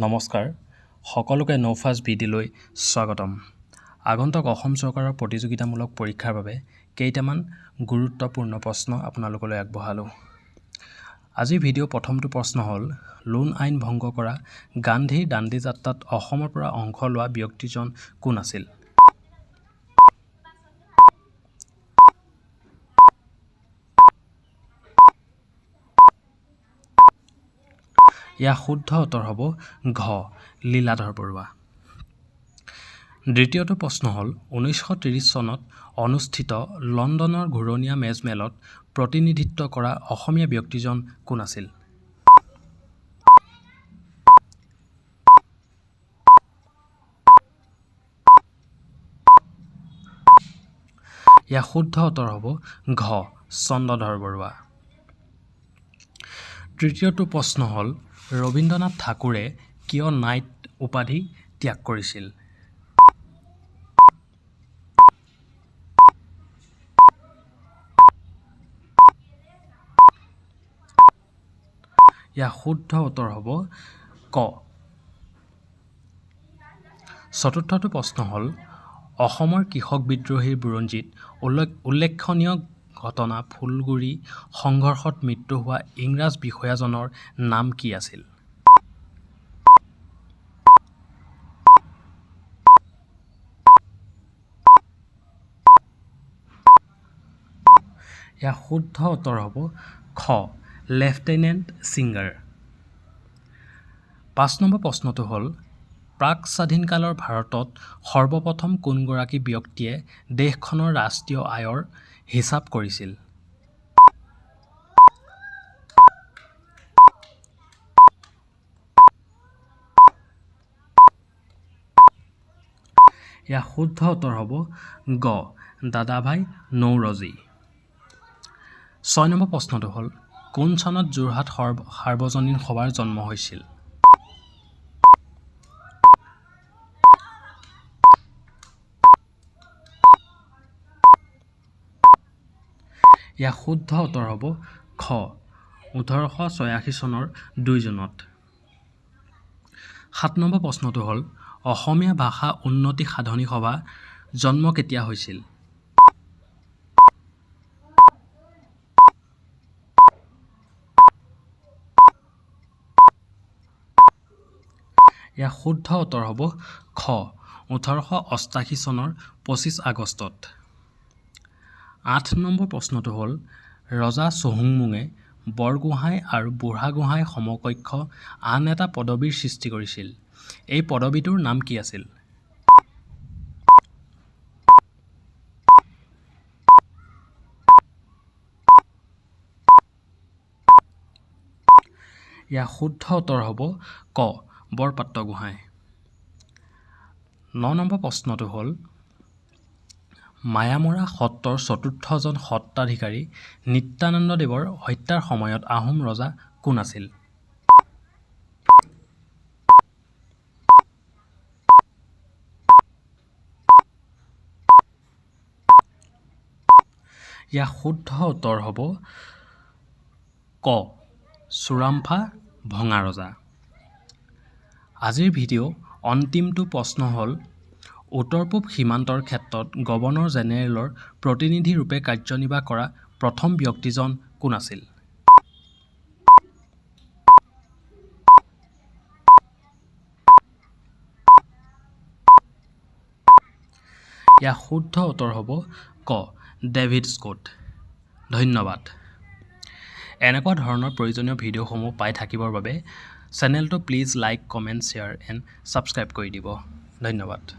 নমস্কাৰ সকলোকে নৌফাজ ভিডিঅ'লৈ স্বাগতম। আগন্তুক অসম চৰকাৰৰ প্ৰতিযোগিতামূলক পৰীক্ষাৰ বাবে কেইটামান গুৰুত্বপূৰ্ণ প্ৰশ্ন আপোনালোকলৈ আগবঢ়ালোঁ। আজিৰ ভিডিঅ' প্ৰথমটো প্ৰশ্ন হ'ল লোণ আইন ভংগ কৰা গান্ধীৰ দাণ্ডী যাত্ৰাত অসমৰ পৰা অংশ লোৱা ব্যক্তিজন কোন আছিল? ইয়াৰ শুদ্ধ উত্তৰ হ'ব ঘ লীলাধৰ বৰুৱা। দ্বিতীয়টো প্ৰশ্ন হ'ল 1930 চনত অনুষ্ঠিত লণ্ডনৰ ঘূৰণীয়া মেজমেলত প্ৰতিনিধিত্ব কৰা অসমীয়া ব্যক্তিজন কোন আছিল? ইয়াৰ শুদ্ধ উত্তৰ হ'ব ঘ চন্দ্ৰধৰ বৰুৱা। তৃতীয়টো প্ৰশ্ন হ'ল ৰবীন্দ্ৰনাথ ঠাকুৰে কিয় নাইট উপাধি ত্যাগ কৰিছিল? ইয়াৰ শুদ্ধ উত্তৰ হ'ব ক। চতুৰ্থটো প্ৰশ্ন হ'ল অসমৰ কৃষক বিদ্ৰোহীৰ বুৰঞ্জীত উল্লেখনীয় ঘটনা ফুলগুৰি সংঘৰ্ষত মৃত্যু হোৱা ইংৰাজ বিষয়াজনৰ নাম কি আছিল? ইয়াৰ শুদ্ধ উত্তৰ হ'ব খ লেফটেনেণ্ট ছিংগাৰ। ৫ নম্বৰ প্ৰশ্নটো হ'ল প্ৰাক স্বাধীনকালৰ ভাৰতত সৰ্বপ্ৰথম কোনগৰাকী ব্যক্তিয়ে দেশখনৰ ৰাষ্ট্ৰীয় আয়ৰ হিচাপ কৰিছিল? ইয়াৰ শুদ্ধ উত্তৰ হ'ব গ দাদাভাই নৌৰোজী। ৬ নম্বৰ প্ৰশ্নটো হ'ল কোন চনত যোৰহাট সাৰ্বজনীন সভাৰ জন্ম হৈছিল? ইয়াৰ শুদ্ধ উত্তৰ হ'ব খ 1886 চনৰ ২ জুনত। ৭ নম্বৰ প্ৰশ্নটো হ'ল অসমীয়া ভাষা উন্নতি সাধনী সভা জন্ম কেতিয়া হৈছিল? ইয়াৰ শুদ্ধ উত্তৰ হ'ব খ 1888 চনৰ ২৫ আগষ্টত। ৮ নম্বৰ প্ৰশ্নটো হ'ল ৰজা চহুংমুঙে বৰগোহাঁই আৰু বুঢ়াগোহাঁই সমকক্ষ আন এটা পদবীৰ সৃষ্টি কৰিছিল। এই পদবীটোৰ নাম কি আছিল? ইয়াৰ শুদ্ধ উত্তৰ হ'ব ক বৰপাত্ৰ গোহাঁই। ৯ নম্বৰ প্ৰশ্নটো হ'ল মায়ামৰা সত্ৰৰ চতুৰ্থজন সত্ৰাধিকাৰী নিত্যানন্দদেৱৰ হত্যাৰ সময়ত আহোম ৰজা কোন আছিল? ইয়াৰ শুদ্ধ উত্তৰ হ'ব ক চুৰামফা ভঙা ৰজা। আজিৰ ভিডিঅ' অন্তিমটো প্ৰশ্ন হ'ল উত্তৰ পূব সীমান্তৰ ক্ষেত্ৰত গভৰ্ণৰ জেনেৰেলৰ প্ৰতিনিধি ৰূপে কাৰ্যনিৰ্বাহ কৰা প্ৰথম ব্যক্তিজন কোন আছিল? ইয়াৰ শুদ্ধ উত্তৰ হ'ব ক ডেভিড স্কট। ধন্যবাদ। এনেকুৱা ধৰণৰ প্ৰয়োজনীয় ভিডিঅ'সমূহ পাই থাকিবৰ বাবে চেনেলটো please like comment share and subscribe কৰি দিব। ধন্যবাদ।